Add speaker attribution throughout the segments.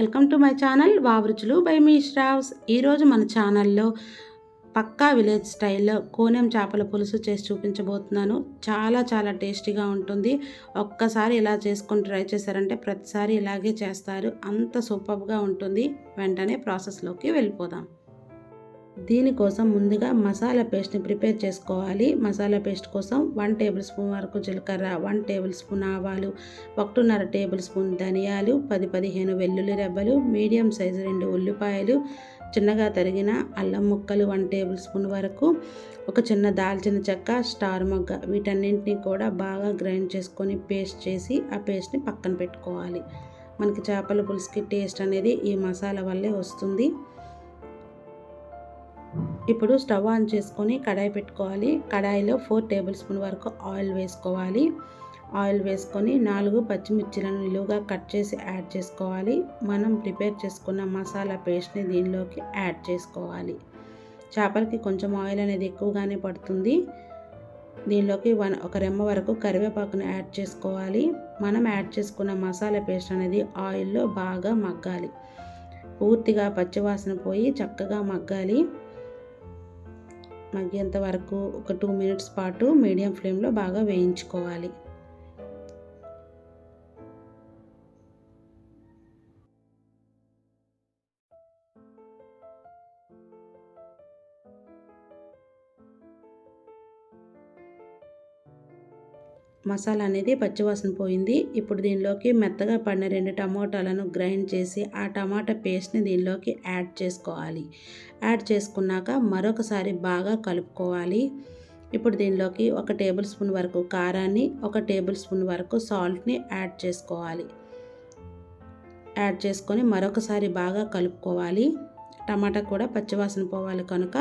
Speaker 1: Welcome to my channel Vavaruchulu by మీ శ్రావ్స్. ఈరోజు మన ఛానల్లో పక్కా విలేజ్ స్టైల్లో కోనెం చేపల పులుసు చేసి చూపించబోతున్నాను. చాలా టేస్టీగా ఉంటుంది. ఒక్కసారి ఇలా చేసుకొని ట్రై చేశారంటే ప్రతిసారి ఇలాగే చేస్తారు. అంత సూపర్గా ఉంటుంది. వెంటనే ప్రాసెస్లోకి వెళ్ళిపోదాం. దీనికోసం ముందుగా మసాలా పేస్ట్ని ప్రిపేర్ చేసుకోవాలి. మసాలా పేస్ట్ కోసం 1 టేబుల్ స్పూన్ వరకు జీలకర్ర, 1 టేబుల్ స్పూన్ ఆవాలు, 1.5 టేబుల్ స్పూన్ ధనియాలు, 10-15 వెల్లుల్లి రెబ్బలు, మీడియం సైజు 2 ఉల్లిపాయలు, చిన్నగా తరిగిన అల్లం ముక్కలు 1 టేబుల్ స్పూన్ వరకు, ఒక చిన్న దాల్చిన చెక్క, స్టార్ మొగ్గ, వీటన్నింటినీ కూడా బాగా గ్రైండ్ చేసుకొని పేస్ట్ చేసి ఆ పేస్ట్ని పక్కన పెట్టుకోవాలి. మనకి చేపల పులుసుకి టేస్ట్ అనేది ఈ మసాలా వల్లే వస్తుంది. ఇప్పుడు స్టవ్ ఆన్ చేసుకొని కడాయి పెట్టుకోవాలి. కడాయిలో 4 టేబుల్ స్పూన్ వరకు ఆయిల్ వేసుకోవాలి. ఆయిల్ వేసుకొని 4 పచ్చిమిర్చిలను నిలువుగా కట్ చేసి యాడ్ చేసుకోవాలి. మనం ప్రిపేర్ చేసుకున్న మసాలా పేస్ట్ని దీనిలోకి యాడ్ చేసుకోవాలి. చేపలకి కొంచెం ఆయిల్ అనేది ఎక్కువగానే పడుతుంది. దీనిలోకి ఒక రెమ్మ వరకు కరివేపాకును యాడ్ చేసుకోవాలి. మనం యాడ్ చేసుకున్న మసాలా పేస్ట్ అనేది ఆయిల్లో బాగా మగ్గాలి. పూర్తిగా పచ్చివాసన పోయి చక్కగా మగ్గాలి. మగ్గేంత వరకు ఒక 2 మినిట్స్ పాటు మీడియం ఫ్లేమ్లో బాగా వేయించుకోవాలి. మసాలా అనేది పచ్చివాసన పోయింది. ఇప్పుడు దీనిలోకి మెత్తగా పడిన 2 టమోటాలను గ్రైండ్ చేసి ఆ టమాటా పేస్ట్ని దీనిలోకి యాడ్ చేసుకోవాలి. యాడ్ చేసుకున్నాక మరొకసారి బాగా కలుపుకోవాలి. ఇప్పుడు దీనిలోకి 1 టేబుల్ స్పూన్ వరకు కారాన్ని, 1 టేబుల్ స్పూన్ వరకు సాల్ట్ని యాడ్ చేసుకోవాలి. యాడ్ చేసుకొని మరొకసారి బాగా కలుపుకోవాలి. టమాటా కూడా పచ్చివాసన పోవాలి కనుక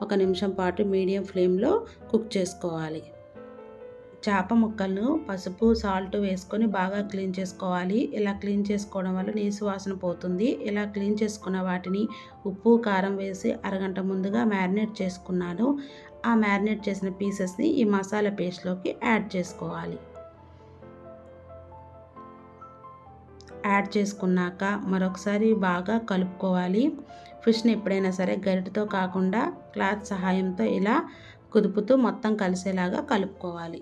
Speaker 1: 1 నిమిషం పాటు మీడియం ఫ్లేమ్లో కుక్ చేసుకోవాలి. చేప ముక్కలను పసుపు, సాల్ట్ వేసుకొని బాగా క్లీన్ చేసుకోవాలి. ఇలా క్లీన్ చేసుకోవడం వల్ల నీసు వాసన పోతుంది. ఇలా క్లీన్ చేసుకున్న వాటిని ఉప్పు, కారం వేసి అరగంట ముందుగా మ్యారినేట్ చేసుకున్నాను. ఆ మ్యారినేట్ చేసిన పీసెస్ని ఈ మసాలా పేస్ట్లోకి యాడ్ చేసుకోవాలి. యాడ్ చేసుకున్నాక మరొకసారి బాగా కలుపుకోవాలి. ఫిష్ని ఎప్పుడైనా సరే గరిటెతో కాకుండా క్లాత్ సహాయంతో ఇలా కుదుపుతూ మొత్తం కలిసేలాగా కలుపుకోవాలి.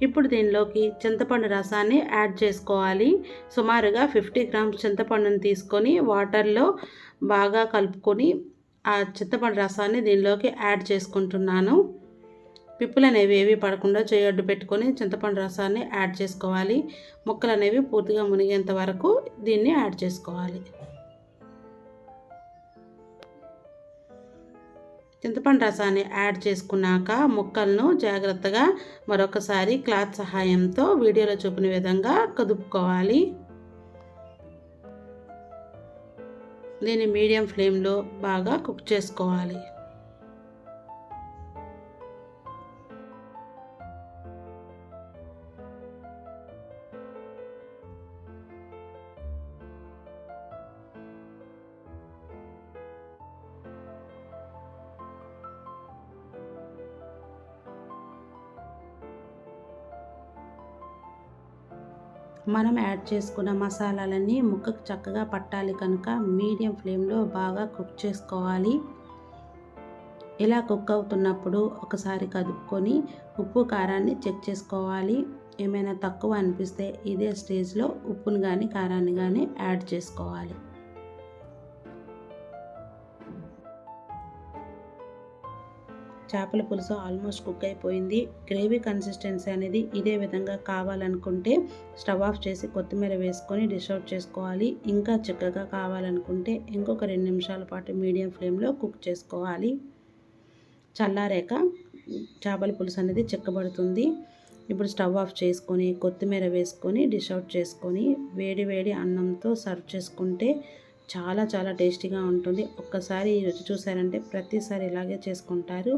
Speaker 1: ఇప్పుడు దీనిలోకి చింతపండు రసాన్ని యాడ్ చేసుకోవాలి. సుమారుగా 50 గ్రామ్స్ చింతపండుని తీసుకొని వాటర్లో బాగా కలుపుకొని ఆ చింతపండు రసాన్ని దీనిలోకి యాడ్ చేసుకుంటున్నాను. పిప్పులు అనేవి ఏవి పడకుండా చేయొడ్డు పెట్టుకొని చింతపండు రసాన్ని యాడ్ చేసుకోవాలి. ముక్కలు అనేవి పూర్తిగా మునిగేంత వరకు దీన్ని యాడ్ చేసుకోవాలి. చింతపండు రసాన్ని యాడ్ చేసుకున్నాక ముక్కలను జాగ్రత్తగా మరొకసారి క్లాత్ సహాయంతో వీడియోలో చూపిన విధంగా కదుపుకోవాలి. దీన్ని మీడియం ఫ్లేమ్లో బాగా కుక్ చేసుకోవాలి. మనం యాడ్ చేసుకున్న మసాలాలన్నీ ముక్కకు చక్కగా పట్టాలి కనుక మీడియం ఫ్లేమ్లో బాగా కుక్ చేసుకోవాలి. ఇలా కుక్ అవుతున్నప్పుడు ఒకసారి కదుపుకొని ఉప్పు, కారాన్ని చెక్ చేసుకోవాలి. ఏమైనా తక్కువ అనిపిస్తే ఇదే స్టేజ్లో ఉప్పును కానీ కారాన్ని కానీ యాడ్ చేసుకోవాలి. చేపల పులుసు ఆల్మోస్ట్ కుక్ అయిపోయింది. గ్రేవీ కన్సిస్టెన్సీ అనేది ఇదే విధంగా కావాలనుకుంటే స్టవ్ ఆఫ్ చేసి కొత్తిమీర వేసుకొని డిష్ అవుట్ చేసుకోవాలి. ఇంకా చిక్కగా కావాలనుకుంటే ఇంకొక 2 నిమిషాల పాటు మీడియం ఫ్లేమ్లో కుక్ చేసుకోవాలి. చల్లారాక చేపల పులుసు అనేది చిక్కబడుతుంది. ఇప్పుడు స్టవ్ ఆఫ్ చేసుకొని కొత్తిమీర వేసుకొని డిష్ అవుట్ చేసుకొని వేడి అన్నంతో సర్వ్ చేసుకుంటే చాలా టేస్టీగా ఉంటుంది. ఒక్కసారి రుచి చూసారంటే ప్రతిసారి ఇలాగే చేసుకుంటారు.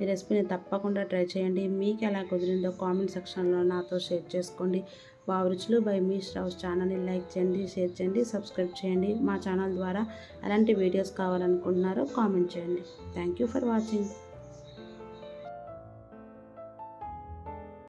Speaker 1: ఈ రెసిపీని తప్పకుండా ట్రై చేయండి. మీకు ఎలా కుదిరిందో కామెంట్ సెక్షన్లో నాతో షేర్ చేసుకోండి. వావ్ రుచులు బై మీ శ్రావ్స్ ఛానల్ని లైక్ చేయండి, షేర్ చేయండి, సబ్స్క్రైబ్ చేయండి. మా ఛానల్ ద్వారా ఎలాంటి వీడియోస్ కావాలనుకుంటున్నారో కామెంట్ చేయండి. Thank you for watching.